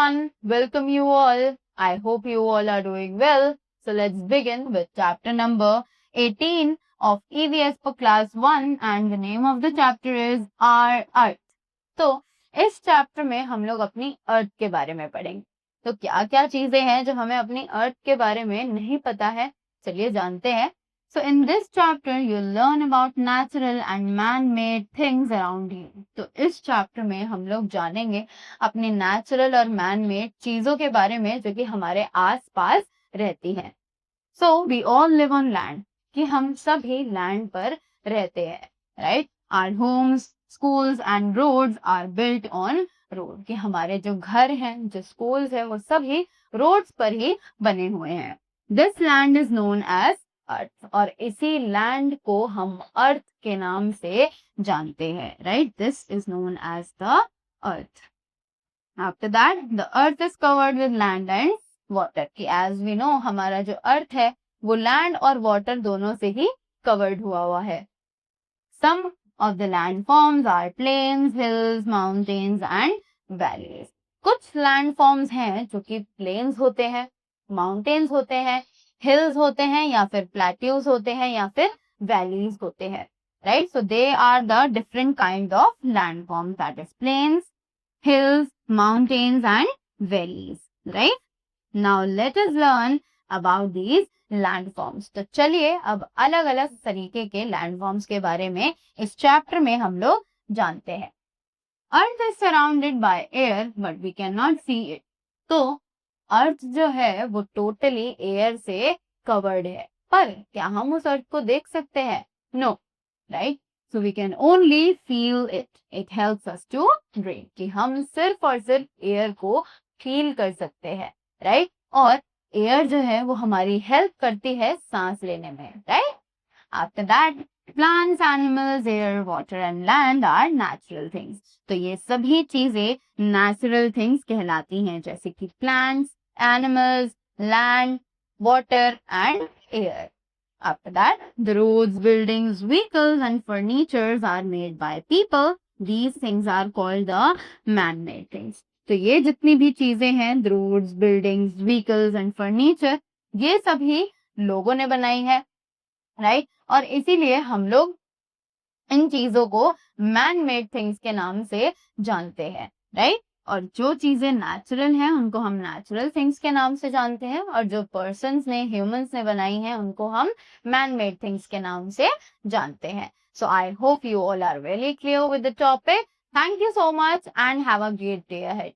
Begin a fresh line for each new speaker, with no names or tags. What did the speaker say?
everyone, welcome you all. I hope you all are doing well. So let's begin with chapter number 18 of EVS for class 1 and the name of the chapter is Our Earth. तो इस chapter में हम लोग अपनी अर्थ के बारे में पढ़ेंगे. तो क्या क्या चीजें हैं जो हमें अपनी अर्थ के बारे में नहीं पता है, चलिए जानते हैं. So in this chapter you'll learn about natural and man-made things around you. तो इस चैप्टर में हम लोग जानेंगे अपनी नेचुरल और मैन-मेड चीजों के बारे में जो कि हमारे आसपास रहती हैं. So we all live on land, कि हम सभी लैंड पर रहते हैं, right? Our homes, schools and roads are built on road. कि हमारे जो घर हैं, जो schools हैं, वो सभी roads पर ही बने हुए हैं. This land is known as अर्थ, और इसी लैंड को हम अर्थ के नाम से जानते हैं, right? This is known as the earth. After that the earth is covered with land and water. कि एज वी नो हमारा जो अर्थ है वो लैंड और वाटर दोनों से ही कवर्ड हुआ है. Some of the land forms are plains, hills, mountains and valleys. कुछ लैंड फॉर्म्स हैं जो कि प्लेन्स होते हैं, माउंटेन्स होते हैं, हिल्स होते हैं या फिर प्लेट्यूज होते हैं या फिर वैलीज होते हैं, right? So they are the different kind of land forms, that is plains, hills, mountains and valleys, right? Now let us learn about these land forms. तो चलिए अब अलग अलग तरीके के लैंड फॉर्म्स के बारे में इस चैप्टर में हम लोग जानते हैं. Earth is surrounded by air but we can not see it. तो अर्थ जो है वो टोटली एयर से कवर्ड है, पर क्या हम उस अर्थ को देख सकते हैं? No, right? So we can only feel it. It helps us to breathe. कि हम सिर्फ और सिर्फ एयर को फील कर सकते हैं, राइट? और एयर जो है वो हमारी हेल्प करती है सांस लेने में, right? After that plants, animals, air, water and land are natural things. तो ये सभी चीजें natural things कहलाती हैं, जैसे कि plants, animals, land, water and air. After that, the roads, buildings, vehicles and furnitures are made by people. These things are called the man-made things. तो ये जितनी भी चीजें हैं, the roads, buildings, vehicles and furniture, ये सभी लोगों ने बनाई है, राइट? और इसीलिए हम लोग इन चीजों को मैन मेड थिंग्स के नाम से जानते हैं, राइट? और जो चीजें नेचुरल हैं उनको हम नेचुरल थिंग्स के नाम से जानते हैं, और जो पर्सन्स ने, ह्यूमंस ने बनाई हैं उनको हम मैन मेड थिंग्स के नाम से जानते हैं. So I hope you all are very clear with the topic. Thank you so much and have a great day ahead.